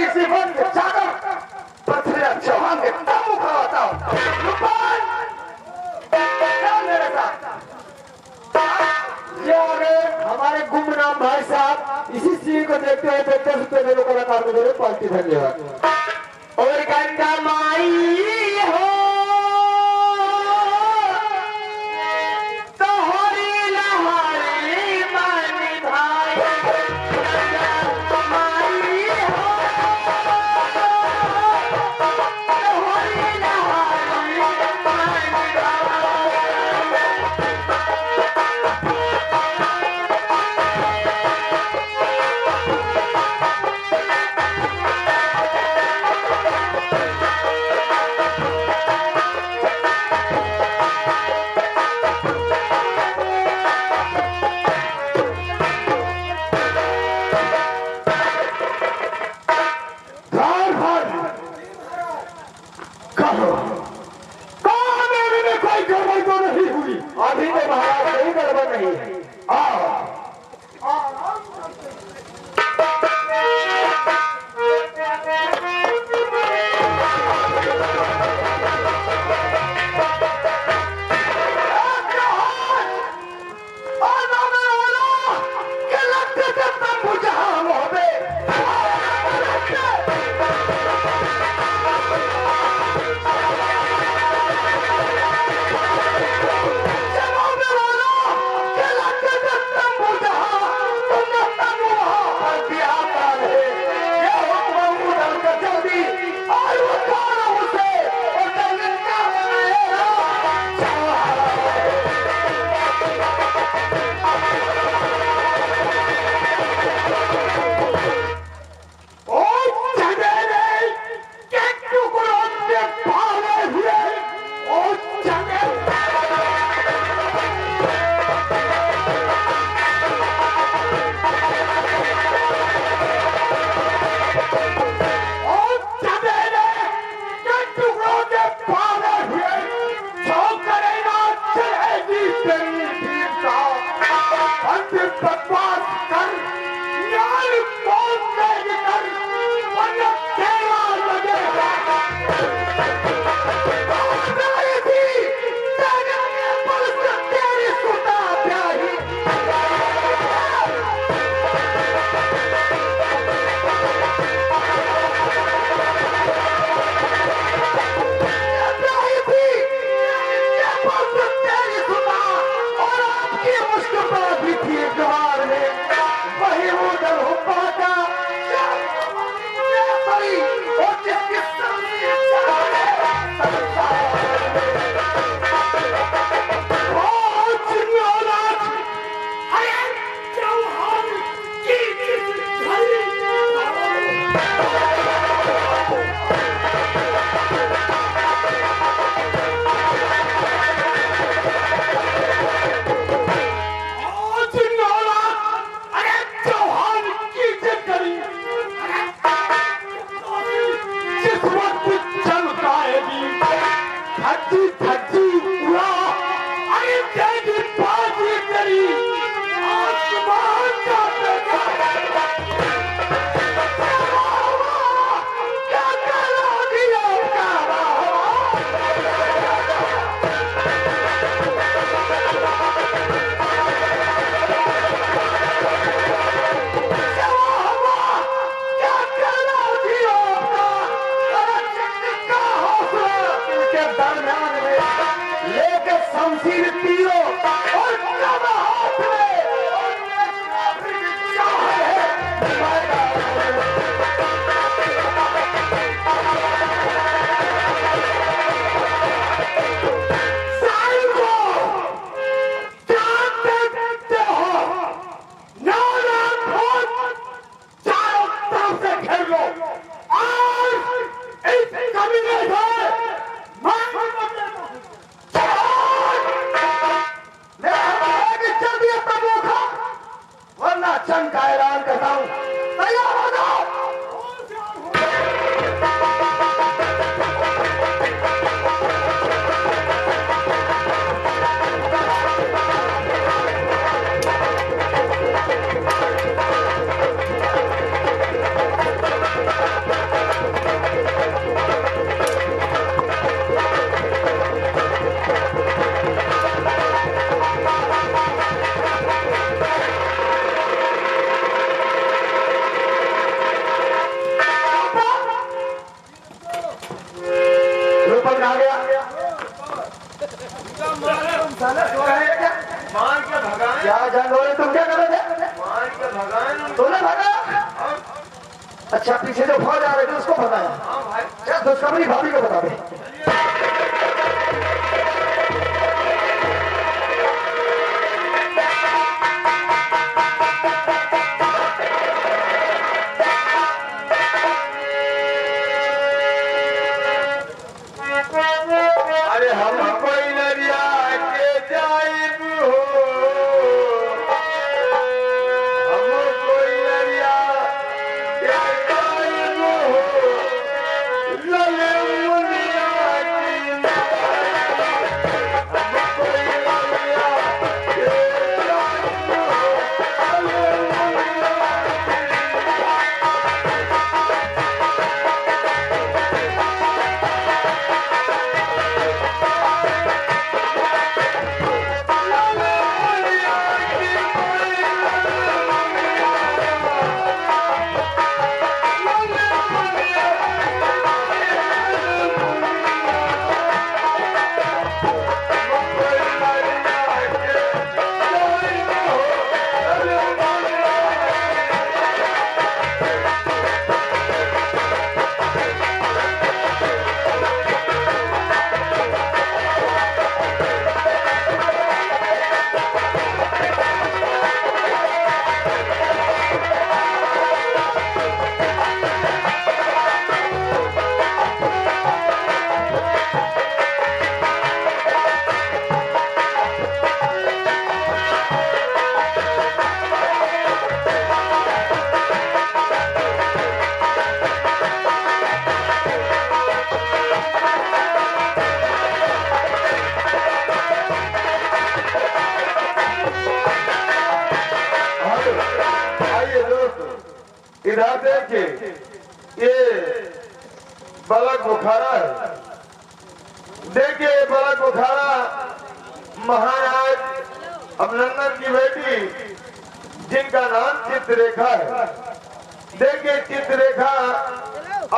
किसी वन में जाकर पृथ्वीराज चौहान के तंबू खड़ाता हूँ। मेरे साथ ये हमारे गुमनाम भाई साहब इसी सीन को देखते हुए 10 रुपए मेरे कलाकार को जरूर पालती। धन्यवाद। और गंगा माई हो अभी तो महाराज कोई गड़बड़ नहीं है। अच्छा पीछे जो फौज आ रहे थे उसको बताया? हाँ भाई। चल खुशखबरी भाभी को बता दे। अरे हम कोई नरिया के जाइब हो, हम कोई नरिया के जाइब हो, लले मुनिया की हम कोई नरिया के जाइब हो, लले मुनिया इधर देखिए, ये बलक बुखारा है। देखिए बलक बुखारा महाराज अभिनंदन की बेटी जिनका नाम चित्ररेखा है। देखिए चित्ररेखा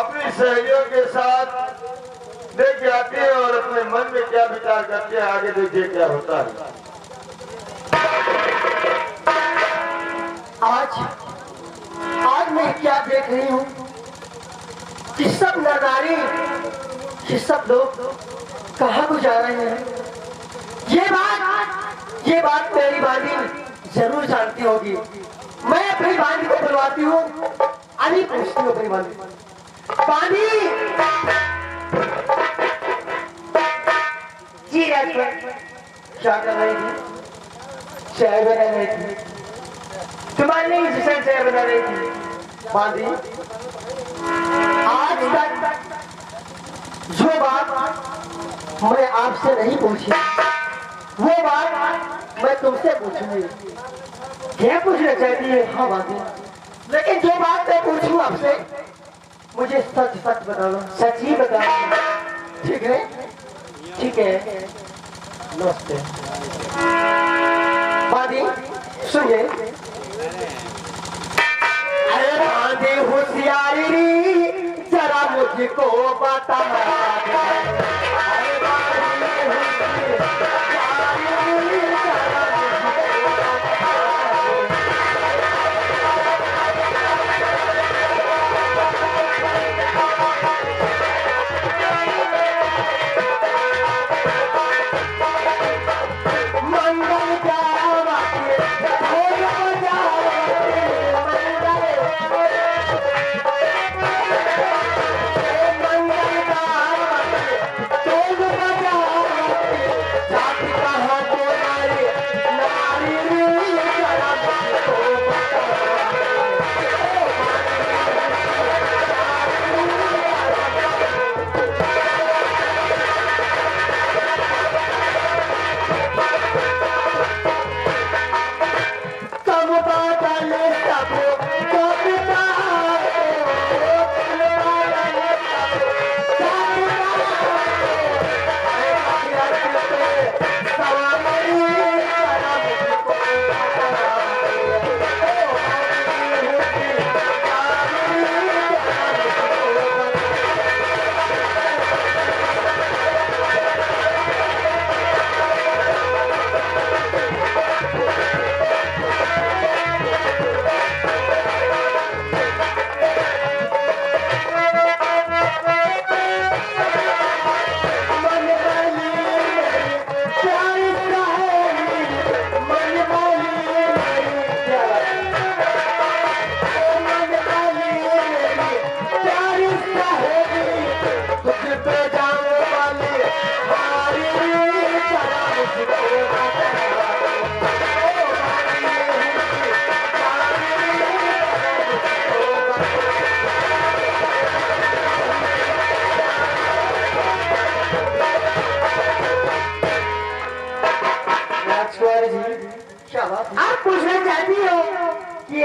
अपनी सहेलियों के साथ देखिए आती है और अपने मन में क्या विचार करती है, आगे देखिए क्या होता है। आज मैं क्या देख रही हूँ कि सब नादारी, ये सब लोग कहाँ को जा रहे हैं। ये बात मेरी बांधी जरूर जानती होगी। मैं अपनी बांधी को बुलवाती हूँ, अभी पूछती हूँ अपनी बांधी। बांधी जी राजपत, क्या कर रही थी? चाय बना रही थी। तुम्हारी जिसे चाय बना रही थी बांधी। आज तक जो बात मैं आपसे नहीं पूछी, वो बात मैं तुमसे पूछूंगी। क्या पूछना चाहती है? हाँ बांधी, लेकिन जो बात मैं पूछूं आपसे, मुझे सच सच बताना, सच ही बताना। ठीक है? ठीक है। नमस्ते बांधी, सुनिए। अरे बांधी होशियारी जरा मुझको बता। अरे बांधी होशियारी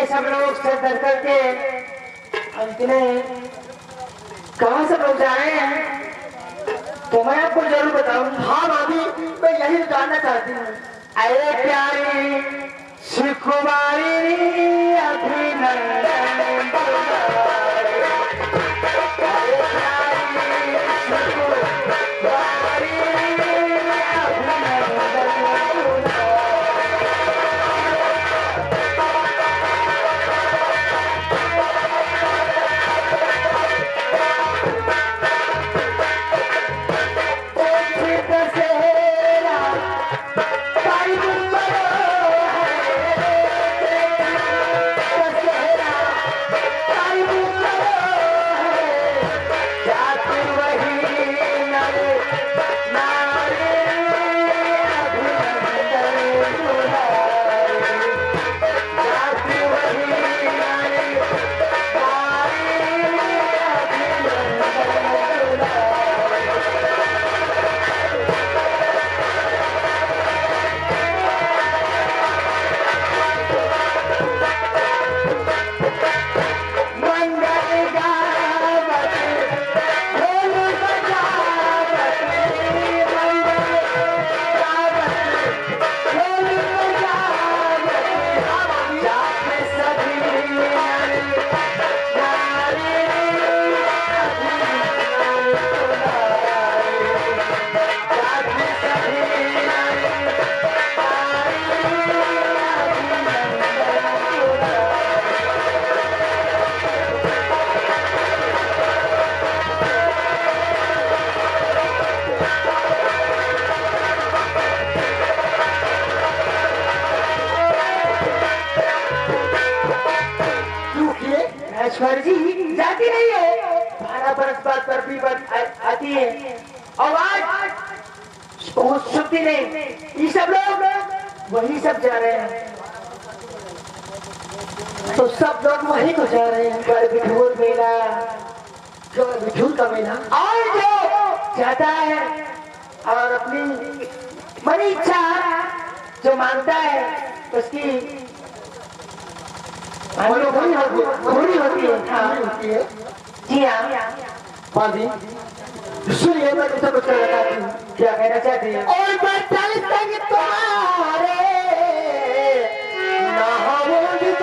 ये सब लोग सर धर करके अंतने कहाँ से लोग जा रहे हैं तो मैं आपको जरूर बताऊं। हाँ भाभी, मैं यही जानना चाहती हूँ। अरे प्यारी सुकुमारी अभिनंदन, अरे प्यारी सुकुमारी राजकुमारी जी जाती नहीं है। 12 बरस बाद बर्फी आती है और आज बहुत छुट्टी नहीं। ये सब लोग वही सब जा रहे हैं तो सब लोग वही को जा रहे हैं। गढ़बिठूर मेला, गढ़बिठूर का मेला और जो जाता है और अपनी मन इच्छा जो मानता है उसकी पूरी होती है। हाँ होती है। जी हाँ भाभी, सुनिए मैं तुमसे कुछ कहना चाहती हूँ। क्या कहना चाहती है? और बदल संग तुम्हारे ना होंगी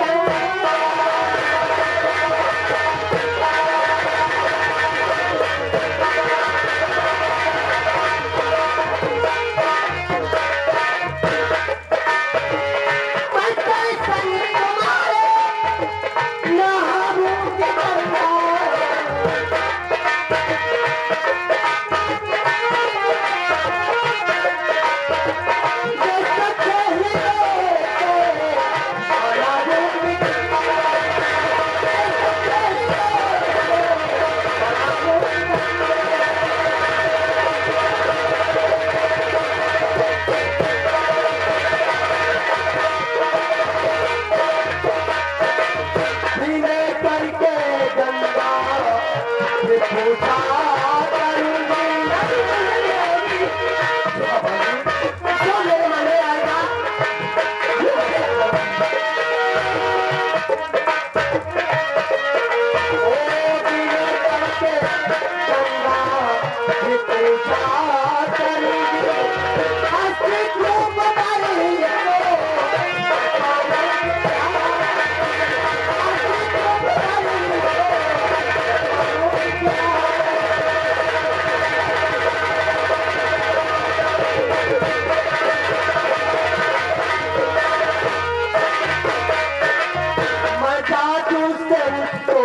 मजा तू संतो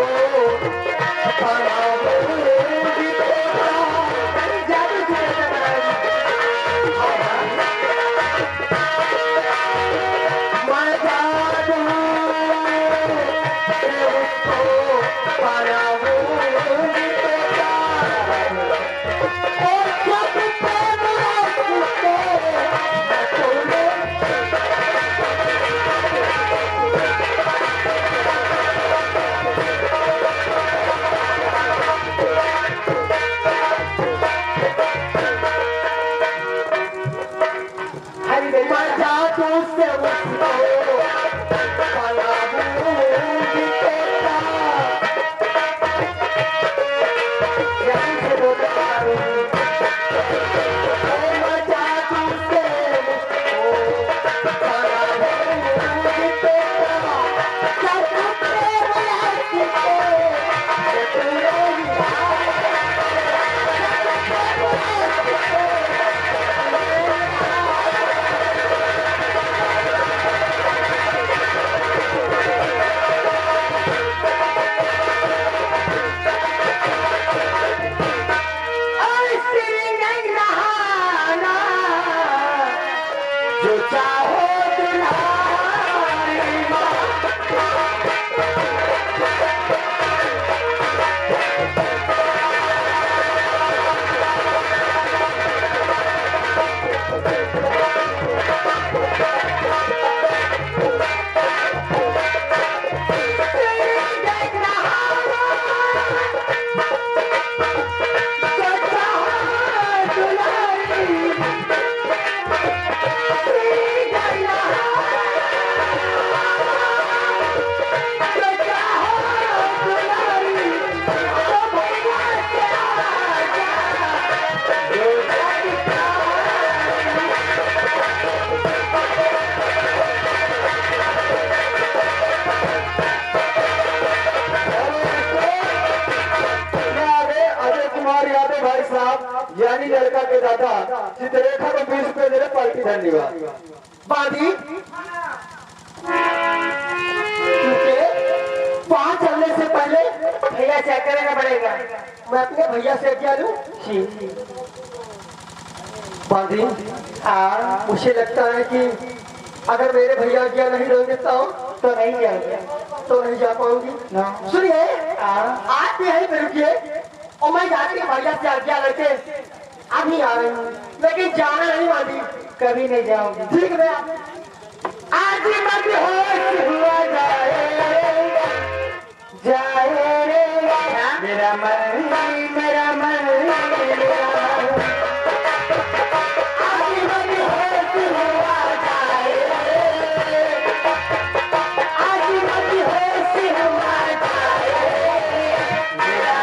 साहब यानी लड़का के दादा चित्ररेखा को 20 रुपए दे रहे पार्टी धन्यवाद। बादी क्योंकि वहां चलने से पहले भैया चेक करना पड़ेगा। मैं अपने भैया से क्या लूं? बादी मुझे लगता है कि अगर मेरे भैया क्या नहीं रहेंगे तो नहीं जाएंगे, तो नहीं जा पाऊंगी। सुनिए आप भी यहीं पे रुकिए और मैं जाती भैया से आज्ञा लेके अभी आ रही हूँ, लेकिन जाना नहीं बादी, कभी नहीं जाऊंगी। ठीक है आज मत होश हुआ जाए रे मेरा मन मेरा मन आज मत होश हुआ जाए आज मत होश हुआ जाए मेरा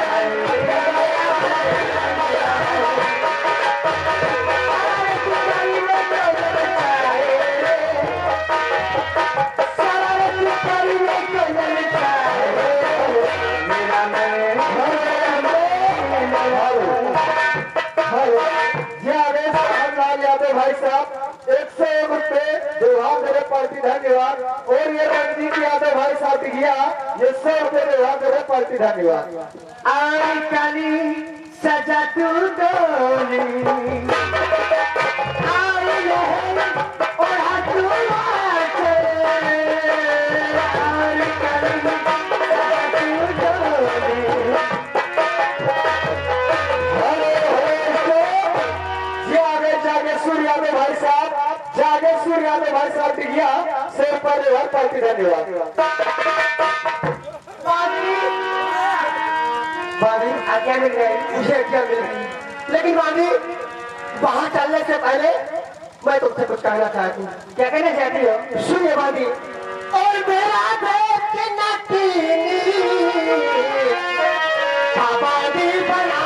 भाई साहब 101 रुपए व्यवहार मेरे पार्टी धन्यवाद। और ये रणजीत यादव भाई साहब गया ये 100 रुपए व्यवहार मेरे पार्टी धन्यवाद। आई काली सजा तू डोली आई लहर ओढ़ा तू नाचे आई काली सजा तू डोली सूर्यादव भाई साहब जागे सूर्यादव भाई साहब गया सिर पर व्यवहार पार्टी धन्यवाद। बादी आज्ञा मिल गई, मुझे आज्ञा मिल गई, लेकिन बादी वहां चलने से पहले मैं तुमसे कुछ कहना चाहती हूँ। क्या कहना चाहती हो? सुनिए बादी। और मेरा देश आबादी बना